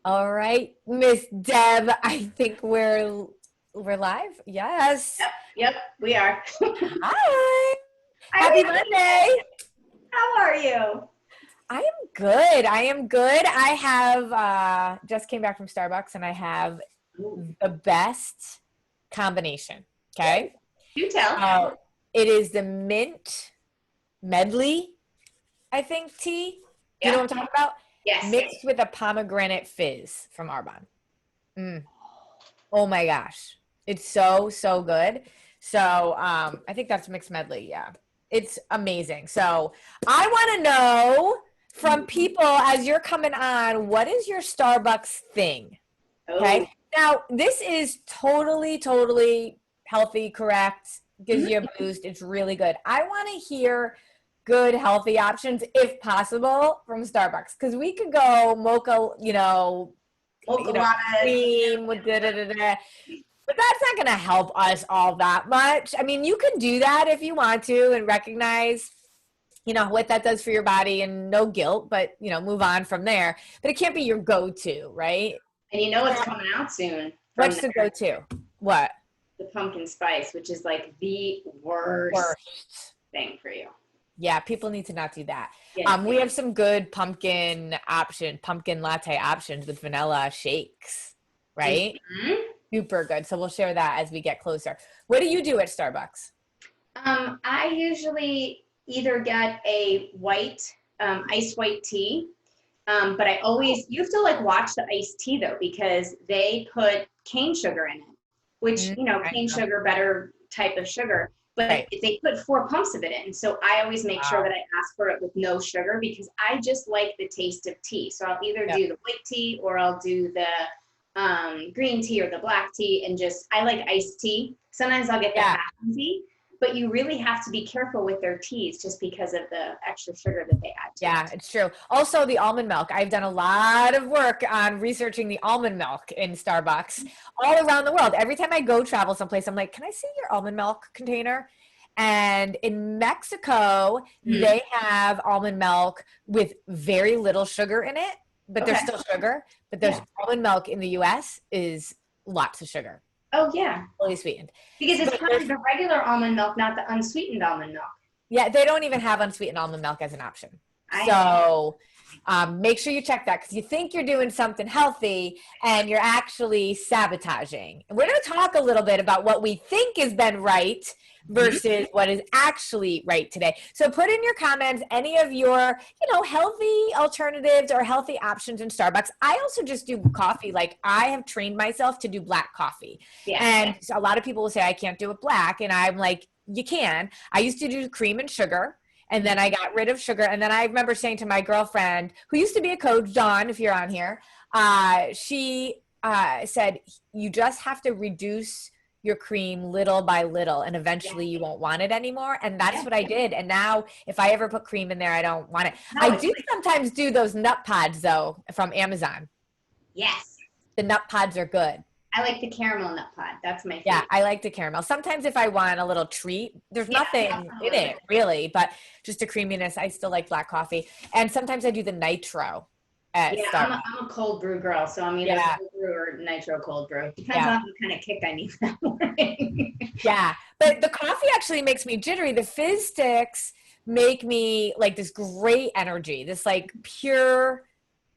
All right, Miss Deb, I think we're live. Yes. Yep, we are. Hi. Happy Irene, Monday. how are you? I am good. I am good. I have just came back from Starbucks and I have Ooh, the best combination. Okay. do tell. So it is the mint medley, I think, tea. Do you know Yeah. what I'm talking about? Yes. Mixed with a pomegranate fizz from Arbonne. Mm. Oh my gosh. It's so, so good. So I think that's mixed medley. Yeah. It's amazing. So I want to know from people as you're coming on, what is your Starbucks thing? Oh. Okay. Now, this is totally, totally healthy, correct? Gives Mhm. you a boost. It's really good. I want to hear good, healthy options, if possible, from Starbucks. Because we could go mocha, Mocha latte. cream with da da da da. But that's not going to help us all that much. I mean, you can do that if you want to and recognize, what that does for your body and no guilt, but, move on from there. But it can't be your go-to, right? And you know what's coming out soon from What's the there? go-to? What? The pumpkin spice, which is like the worst Worst. thing for you. Yeah, people need to not do that. Yeah. We have some good pumpkin latte options with vanilla shakes, right? Mhm. Super good. So we'll share that as we get closer. What do you do at Starbucks? I usually either get a white, iced white tea. But you have to like watch the iced tea though, because they put cane sugar in it, which, I cane know. sugar, better type of sugar, but Right. they put 4 pumps of it in. So I always make sure Wow. that I ask for it with no sugar because I just like the taste of tea. So I'll either Yep. do the white tea or I'll do the green tea or the black tea I like iced tea. Sometimes I'll get the Yeah. half tea, but you really have to be careful with their teas just because of the extra sugar that they add to Yeah, it. it's true. Also, the almond milk. I've done a lot of work on researching the almond milk in Starbucks all around the world. Every time I go travel someplace, I'm like, can I see your almond milk container? And in Mexico, Hmm. they have almond milk with very little sugar in it, but there's Okay. still sugar. But there's Yeah. almond milk in the US is lots of sugar, Oh, yeah. fully sweetened. Because it's But kind of the regular almond milk, not the unsweetened almond milk. yeah, they don't even have unsweetened almond milk as an option. I know. So make sure you check that because you think you're doing something healthy and you're actually sabotaging. And we're going to talk a little bit about what we think has been right Mhm. versus what is actually right today. So put in your comments any of your, healthy alternatives or healthy options in Starbucks. I also just do coffee. Like I have trained myself to do black coffee. Yeah. And so a lot of people will say I can't do it black. And I'm like, you can. I used to do cream and sugar. And then I got rid of sugar. And then I remember saying to my girlfriend, who used to be a coach, Dawn, if you're on here, she said, you just have to reduce your cream little by little, and Yeah. eventually you won't want it anymore. And that's Yeah. what I did. And now if I ever put cream in there, I don't want it. No, I it's do sometimes do those nut pods, though, from Amazon. yes. The nut pods are good. I like the caramel nut pod. That's my Yeah, favorite. I like the caramel. Sometimes if I want a little treat, there's Yeah, nothing in absolutely. it really, but just a creaminess. I still like black coffee. And sometimes I do the nitro at Yeah, Starbucks. I'm a cold brew girl, so I'm either Yeah, cold brew or nitro cold brew. Depends yeah, on what kind of kick I need that morning. yeah. But the coffee actually makes me jittery. The fizz sticks make me like this great energy, this like pure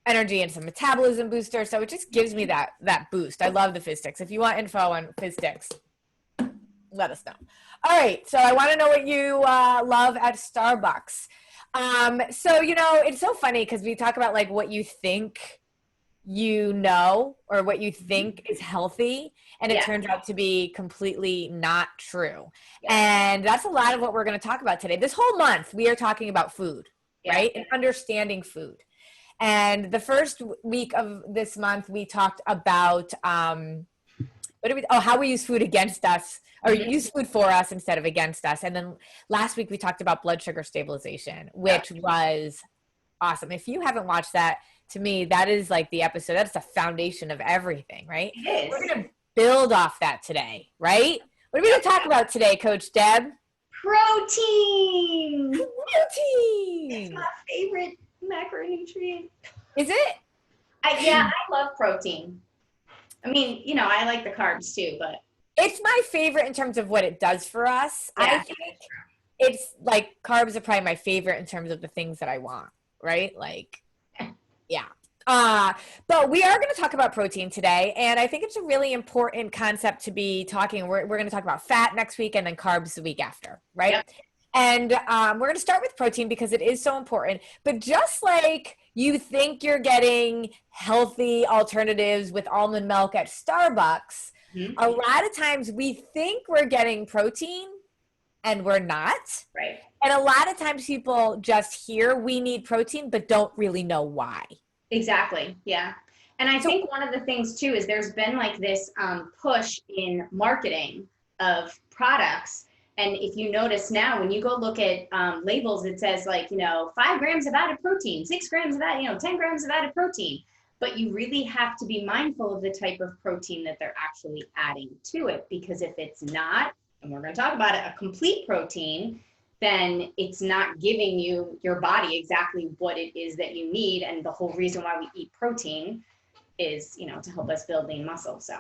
energy and some metabolism booster. So it just gives me that boost. I love the fizz sticks. If you want info on fizz sticks, let us know. All right. So I want to know what you love at Starbucks. So, it's so funny because we talk about like what you think or what you think is healthy, and it Yeah. turns out to be completely not true. Yeah. And that's a lot of what we're going to talk about today. This whole month, we are talking about food, Yeah. right? And understanding food. And the first week of this month, we talked about how we use food against us or Mhm. use food for us instead of against us. And then last week we talked about blood sugar stabilization, Yep. which was awesome. If you haven't watched that, to me, that is like the episode. That's the foundation of everything, right? It We're is. going to build off that today, right? What are we Yep. going to talk about today, Coach Deb? Protein. It's Protein. my favorite macronutrient. Is it? I Yeah, I love protein. I mean, I like the carbs too, but It's my favorite in terms of what it does for us. I yeah. think it's like carbs are probably my favorite in terms of the things that I want, right? Like, yeah. But we are going to talk about protein today, and I think it's a really important concept to be talking. We're going to talk about fat next week and then carbs the week after, right? Yep. And we're going to start with protein because it is so important. But just like you think you're getting healthy alternatives with almond milk at Starbucks, Mm-hmm. a lot of times we think we're getting protein and we're not. Right. And a lot of times people just hear we need protein but don't really know why. Exactly. Yeah. And I think one of the things too is there's been like this push in marketing of products. And if you notice now, when you go look at labels, it says like, 5 grams of added protein, 6 grams of added, 10 grams of added protein. But you really have to be mindful of the type of protein that they're actually adding to it. Because if it's not, and we're going to talk about it, a complete protein, then it's not giving your body exactly what it is that you need. And the whole reason why we eat protein is, to help us build lean muscle. So,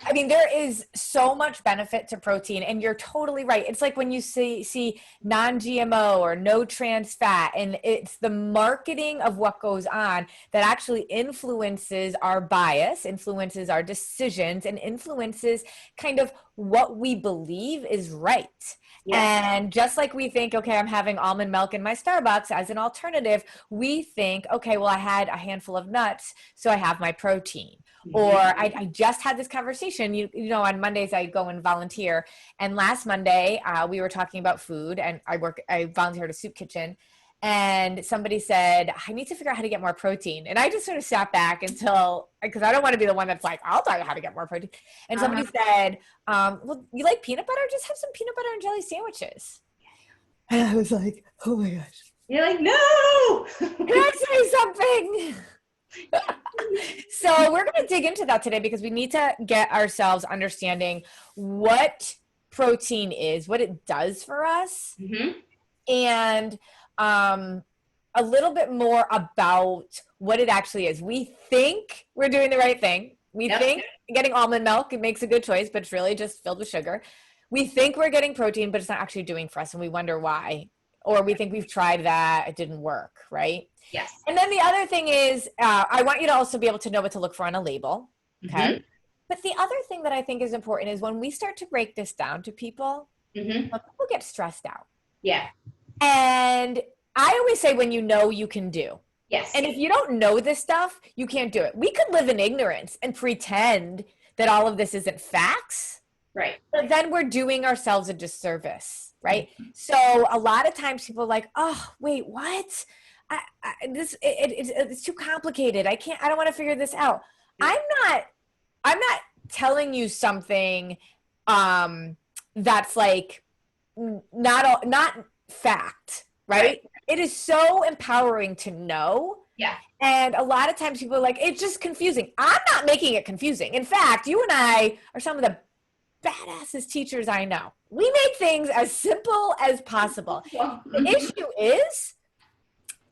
I mean, there is so much benefit to protein, and you're totally right. It's like when you see non-GMO or no trans fat, and it's the marketing of what goes on that actually influences our bias, influences our decisions, and influences kind of what we believe is right. yeah. And just like we think, okay, I'm having almond milk in my Starbucks as an alternative, we think, okay, well, I had a handful of nuts, so I have my protein. Or I just had this conversation, you know, on Mondays I go and volunteer. And last Monday we were talking about food, and I volunteered at a soup kitchen. And somebody said, I need to figure out how to get more protein. And I just sort of sat back because I don't want to be the one that's like, I'll tell you how to get more protein. And somebody said, well, you like peanut butter? Just have some peanut butter and jelly sandwiches. And I was like, oh my gosh. You're like, no! Can I say something? So we're going to dig into that today because we need to get ourselves understanding what protein is, what it does for us, and a little bit more about what it actually is. We think we're doing the right thing. We think getting almond milk, it makes a good choice, but it's really just filled with sugar. We think we're getting protein, but it's not actually doing for us, and we wonder why. Or we think we've tried that, it didn't work, right? Yes. And then the other thing is, I want you to also be able to know what to look for on a label, okay? But the other thing that I think is important is when we start to break this down to people, people get stressed out. Yeah. And I always say when you know, you can do. Yes. And if you don't know this stuff, you can't do it. We could live in ignorance and pretend that all of this isn't facts. Right. But then we're doing ourselves a disservice, right? So a lot of times people are like, oh, wait, what? It's too complicated. I don't want to figure this out. I'm not telling you something that's like not fact, right? It is so empowering to know. Yeah. And a lot of times people are like, it's just confusing. I'm not making it confusing. In fact, you and I are some of the badassest teachers I know. We make things as simple as possible. The issue is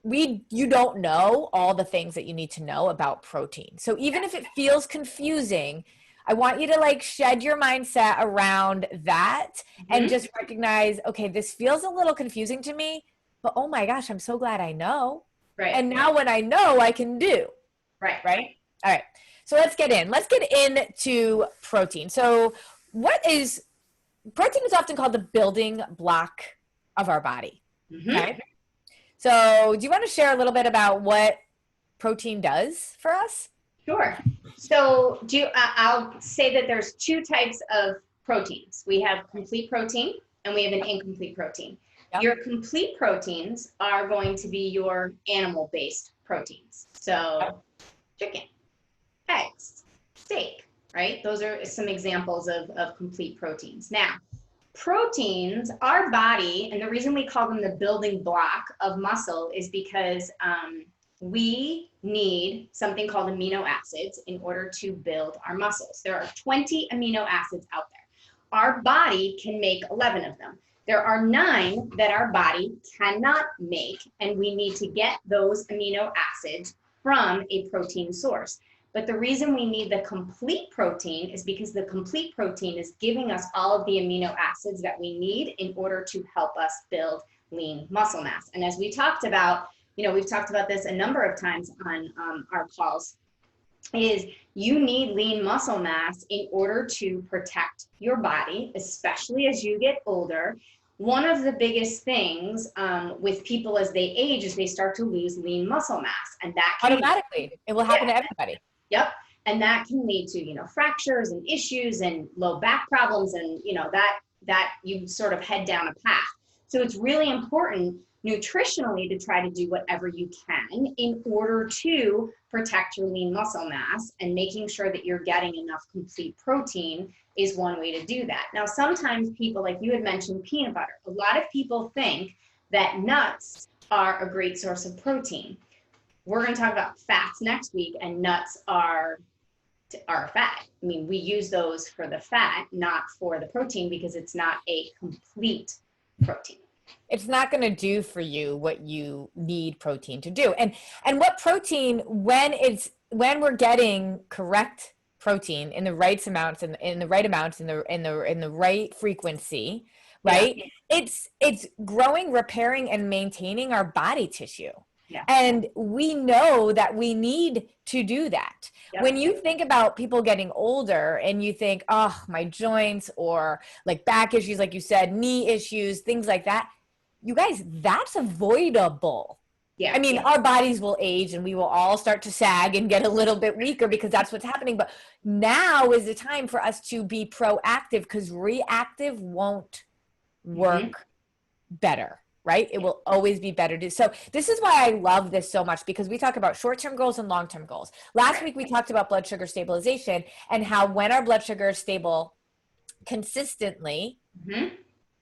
you don't know all the things that you need to know about protein. So even if it feels confusing, I want you to like shed your mindset around that and just recognize, okay, this feels a little confusing to me, but oh my gosh, I'm so glad I know. Right. And now when I know, I can do. Right. Right. All right. So let's get into protein. So protein is often called the building block of our body. Okay. So do you want to share a little bit about what protein does for us? Sure. So I'll say that there's 2 types of proteins. We have complete protein and we have an incomplete protein. Yep. Your complete proteins are going to be your animal-based proteins. So chicken, eggs, steak, right? Those are some examples of complete proteins. Now, proteins, our body, and the reason we call them the building block of muscle is because we need something called amino acids in order to build our muscles. There are 20 amino acids out there. Our body can make 11 of them. There are 9 that our body cannot make, and we need to get those amino acids from a protein source. But the reason we need the complete protein is because the complete protein is giving us all of the amino acids that we need in order to help us build lean muscle mass. And as we talked about, we've talked about this a number of times on our calls, is you need lean muscle mass in order to protect your body, especially as you get older. One of the biggest things with people as they age is they start to lose lean muscle mass, and that can automatically, it will happen to everybody. Yep. And that can lead to, fractures and issues and low back problems, and, that you sort of head down a path. So it's really important nutritionally to try to do whatever you can in order to protect your lean muscle mass, and making sure that you're getting enough complete protein is one way to do that. Now, sometimes people, like you had mentioned, peanut butter. A lot of people think that nuts are a great source of protein. We're going to talk about fats next week, and nuts are fat. I mean, we use those for the fat, not for the protein, because it's not a complete protein. It's not going to do for you what you need protein to do. And what protein, when we're getting correct protein in the right amounts and in the right amounts in the right frequency, right? Yeah. It's growing, repairing, and maintaining our body tissue. Yeah. And we know that we need to do that. Yep. When you think about people getting older and you think, oh, my joints, or like back issues, like you said, knee issues, things like that, you guys, that's avoidable. Yeah. I mean, our bodies will age and we will all start to sag and get a little bit weaker because that's what's happening. But now is the time for us to be proactive, because reactive won't work better. Right? It will always be better to. So this is why I love this so much, because we talk about short-term goals and long-term goals. Last week, we talked about blood sugar stabilization and how when our blood sugar is stable consistently,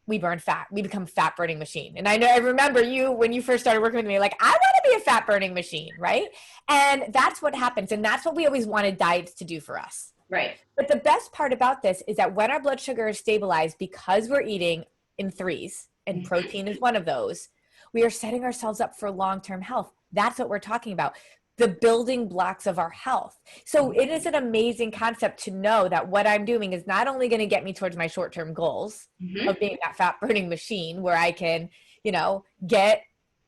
we burn fat. We become a fat burning machine. And I remember you, when you first started working with me, like, I want to be a fat burning machine. Right. And that's what happens. And that's what we always wanted diets to do for us. Right. But the best part about this is that when our blood sugar is stabilized, because we're eating in threes, and protein is one of those, we are setting ourselves up for long-term health. That's what we're talking about, the building blocks of our health. So it is an amazing concept to know that what I'm doing is not only going to get me towards my short-term goals of being that fat burning machine where I can,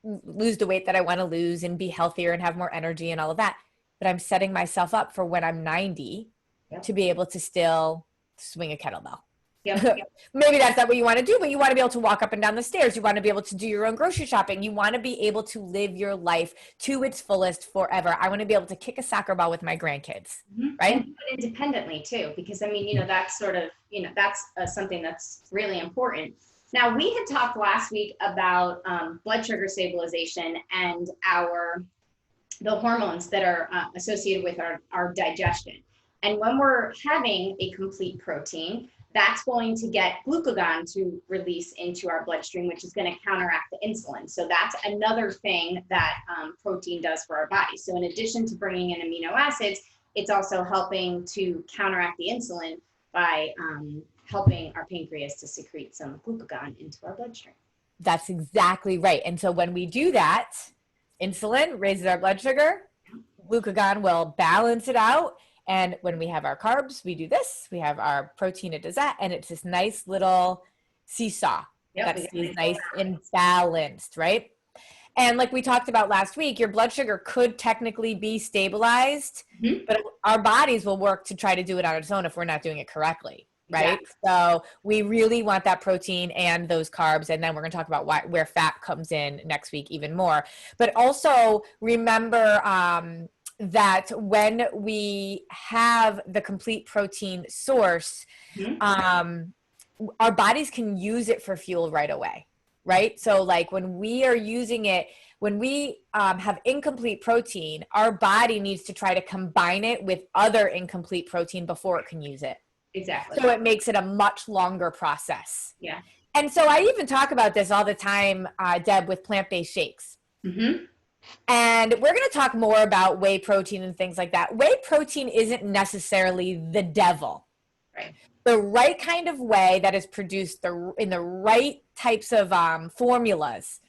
lose the weight that I want to lose and be healthier and have more energy and all of that, but I'm setting myself up for when I'm 90 to be able to still swing a kettlebell. Yep. Maybe that's not what you want to do, but you want to be able to walk up and down the stairs. You want to be able to do your own grocery shopping. You want to be able to live your life to its fullest forever. I want to be able to kick a soccer ball with my grandkids, right? And independently too, because that's sort of, that's something that's really important. Now, we had talked last week about blood sugar stabilization and the hormones that are associated with our digestion. And when we're having a complete protein, that's going to get glucagon to release into our bloodstream, which is going to counteract the insulin. So that's another thing that protein does for our body. So in addition to bringing in amino acids, it's also helping to counteract the insulin by helping our pancreas to secrete some glucagon into our bloodstream. That's exactly right. And so when we do that, insulin raises our blood sugar, glucagon will balance it out. And when we have our carbs, we do this. We have our protein, it does that. And it's this nice little seesaw that stays nice and balanced, right? And like we talked about last week, your blood sugar could technically be stabilized, but our bodies will work to try to do it on its own if we're not doing it correctly, right? So we really want that protein and those carbs. And then we're going to talk about where fat comes in next week even more. But also remember, that when we have the complete protein source, our bodies can use it for fuel right away, right? So like when we are using it, when we have incomplete protein, our body needs to try to combine it with other incomplete protein before it can use it. Exactly. So it makes it a much longer process. Yeah. And so I even talk about this all the time, Deb, with plant-based shakes. And we're going to talk more about whey protein and things like that. Whey protein isn't necessarily the devil. Right. the right kind of whey that is produced in the right types of formulas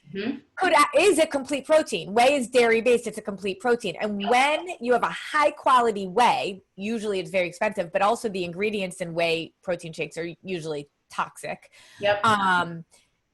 is a complete protein. Whey is dairy based. It's a complete protein. And when you have a high quality whey, usually it's very expensive, but also the ingredients in whey protein shakes are usually toxic. Yep.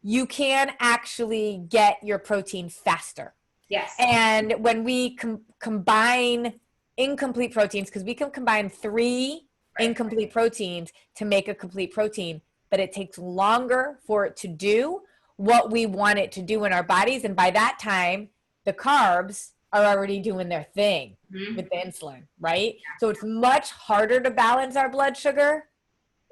You can actually get your protein faster. Yes. And when we combine incomplete proteins, because we can combine 3 incomplete proteins to make a complete protein, but it takes longer for it to do what we want it to do in our bodies. And by that time, the carbs are already doing their thing with the insulin, right? So it's much harder to balance our blood sugar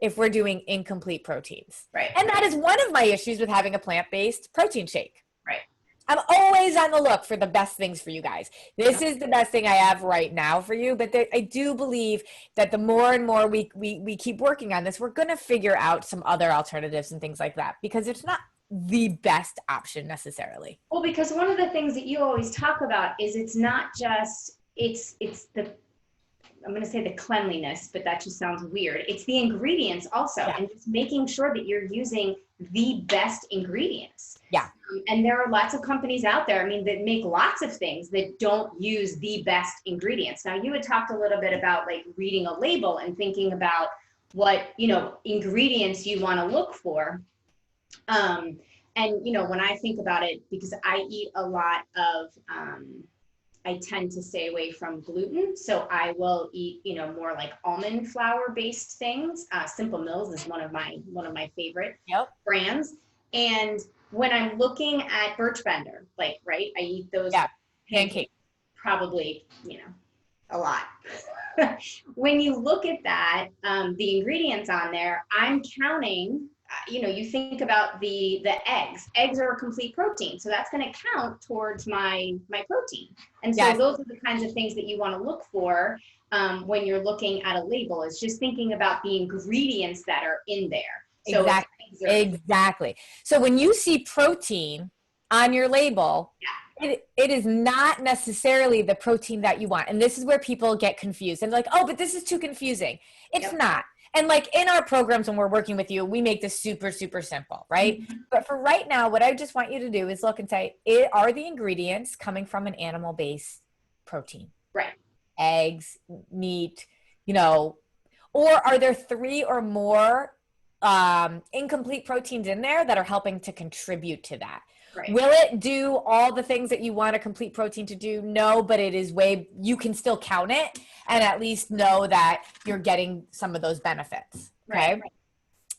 if we're doing incomplete proteins. Right. And that is one of my issues with having a plant-based protein shake. Right. I'm always on the look for the best things for you guys. This is the best thing I have right now for you, but I do believe that the more and more we keep working on this, we're going to figure out some other alternatives and things like that, because it's not the best option necessarily. Well, because one of the things that you always talk about is it's not just, it's the, I'm going to say the cleanliness, but that just sounds weird. It's the ingredients also, and just making sure that you're using the best ingredients. Yeah. And there are lots of companies out there, I mean, that make lots of things that don't use the best ingredients. Now, you had talked a little bit about like reading a label and thinking about what, you know, ingredients you want to look for. And, you know, when I think about it, because I eat a lot of, I tend to stay away from gluten. So I will eat, you know, more like almond flour based things. Simple Mills is one of my favorite brands. And when I'm looking at Birch Bender, like, right, I eat those pancakes probably, you know, a lot. When you look at that, the ingredients on there, I'm counting, you know, you think about the eggs. Eggs are a complete protein. So that's going to count towards my protein. And so those are the kinds of things that you want to look for when you're looking at a label, is just thinking about the ingredients that are in there. So Exactly. So when you see protein on your label, it is not necessarily the protein that you want. And this is where people get confused and like, oh, but this is too confusing. It's not. And like in our programs, when we're working with you, we make this super, super simple, right? But for right now, what I just want you to do is look and say, are the ingredients coming from an animal-based protein? Right. Eggs, meat, you know, or are there 3 or more incomplete proteins in there that are helping to contribute to that? Right. Will it do all the things that you want a complete protein to do? No, but it is you can still count it and at least know that you're getting some of those benefits. Okay. Right.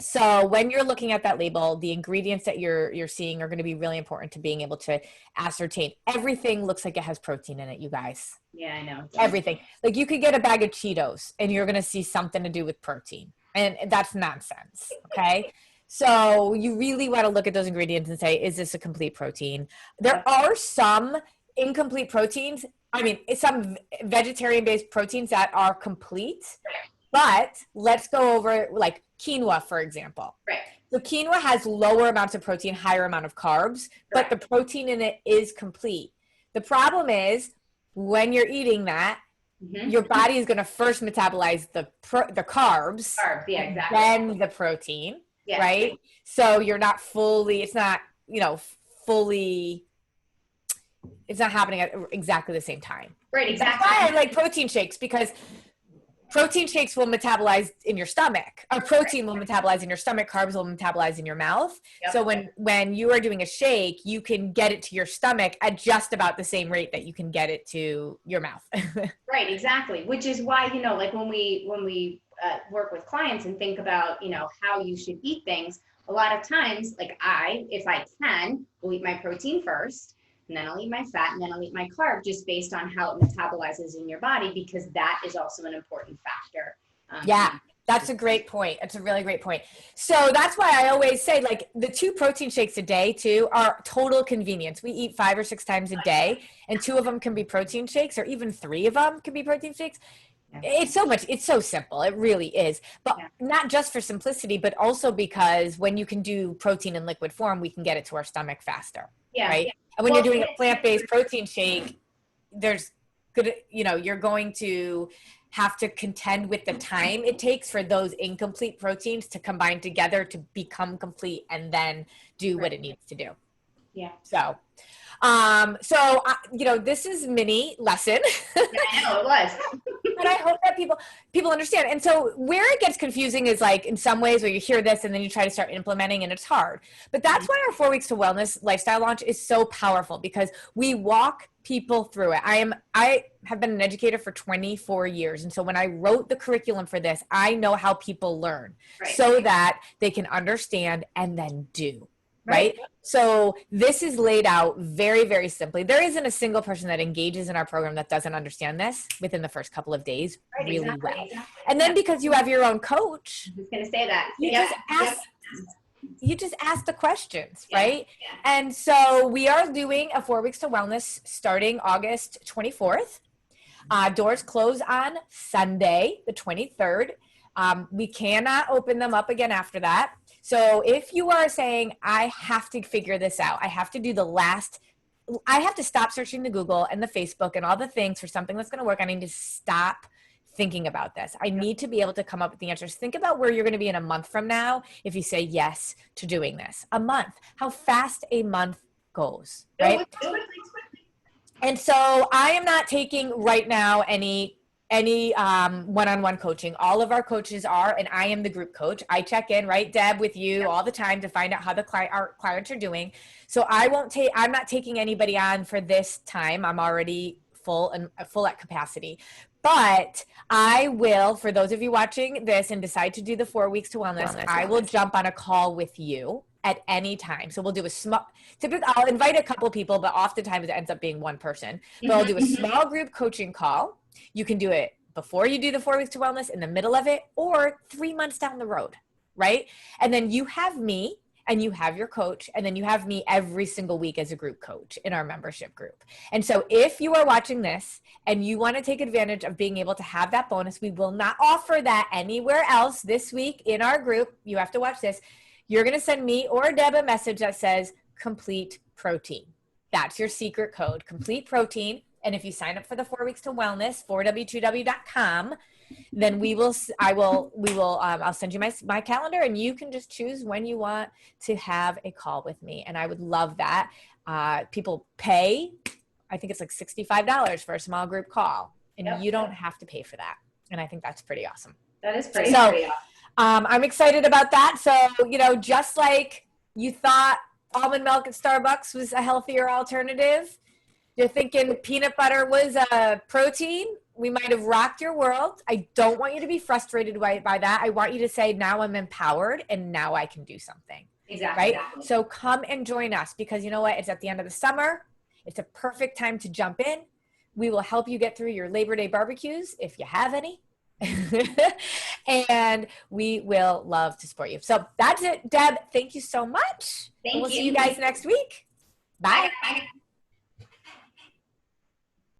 So when you're looking at that label, the ingredients that you're seeing are going to be really important to being able to ascertain. Everything looks like it has protein in it, you guys. Yeah, I know. Everything. Like you could get a bag of Cheetos and you're going to see something to do with protein. And that's nonsense. Okay. So you really want to look at those ingredients and say, is this a complete protein? There are some incomplete proteins. I mean, some vegetarian-based proteins that are complete, but let's go over like quinoa, for example. Right. So quinoa has lower amounts of protein, higher amount of carbs, but the protein in it is complete. The problem is when you're eating that, your body is going to first metabolize the carbs, then the protein. Yeah. Right. So you're not fully, it's not, you know, it's not happening at exactly the same time. Right. Exactly. That's why I like protein shakes, because protein shakes will metabolize in your stomach. Or protein will metabolize in your stomach. Carbs will metabolize in your mouth. Yep. So when you are doing a shake, you can get it to your stomach at just about the same rate that you can get it to your mouth. Right. Exactly. Which is why, you know, like when we work with clients and think about, you know, how you should eat things, a lot of times, like if I can, will eat my protein first, and then I'll eat my fat, and then I'll eat my carb, just based on how it metabolizes in your body, because that is also an important factor. That's a great point. It's a really great point. So that's why I always say, like, the 2 protein shakes a day too are total convenience. We eat 5 or 6 times a day, and 2 of them can be protein shakes, or even 3 of them can be protein shakes. It's so simple. It really is. But not just for simplicity, but also because when you can do protein in liquid form, we can get it to our stomach faster. Right. And when you're doing a plant-based protein shake, there's you're going to have to contend with the time it takes for those incomplete proteins to combine together to become complete and then do what it needs to do. Yeah. So, this is mini lesson. Yeah, I know it was. But I hope that people understand. And so where it gets confusing is like in some ways where you hear this and then you try to start implementing and it's hard. But that's why our 4 weeks to wellness lifestyle launch is so powerful, because we walk people through it. I have been an educator for 24 years. And so when I wrote the curriculum for this, I know how people learn so that they can understand and then do. Right? So this is laid out very, very simply. There isn't a single person that engages in our program that doesn't understand this within the first couple of days really well. Exactly. And then because you have your own coach, I was going to say that. You just ask the questions, right? Yeah. And so we are doing a 4 weeks to wellness starting August 24th. Doors close on Sunday, the 23rd. We cannot open them up again after that. So if you are saying, I have to figure this out, I have to stop searching the Google and the Facebook and all the things for something that's going to work. I need to stop thinking about this. I need to be able to come up with the answers. Think about where you're going to be in a month from now if you say yes to doing this. A month, how fast a month goes, right? And so I am not taking right now any one-on-one coaching. All of our coaches are, and I am the group coach. I check in, right, Deb, with you all the time to find out how our clients are doing. So I'm not taking anybody on for this time. I'm already full at capacity. But I will, for those of you watching this and decide to do the 4 weeks to wellness, I will jump on a call with you at any time. So we'll do I'll invite a couple people, but oftentimes it ends up being one person. But I'll do a small group coaching call. You can do it before you do the 4 weeks to wellness, in the middle of it, or 3 months down the road, right? And then you have me and you have your coach, and then you have me every single week as a group coach in our membership group. And so if you are watching this and you want to take advantage of being able to have that bonus, we will not offer that anywhere else this week in our group. You have to watch this. You're going to send me or Deb a message that says complete protein. That's your secret code, complete protein. And if you sign up for the 4 weeks to wellness, 4w2w.com, then I'll send you my calendar, and you can just choose when you want to have a call with me. And I would love that. People pay, I think it's like $65 for a small group call, and you don't have to pay for that. And I think that's pretty awesome. That is pretty awesome. I'm excited about that. So, just like you thought almond milk at Starbucks was a healthier alternative, you're thinking peanut butter was a protein, we might have rocked your world. I don't want you to be frustrated by that. I want you to say, now I'm empowered and now I can do something. Exactly. Right? Exactly. So come and join us, because you know what? It's at the end of the summer. It's a perfect time to jump in. We will help you get through your Labor Day barbecues if you have any. And we will love to support you. So that's it, Deb. Thank you so much. Thank you. We'll see you guys next week. Bye.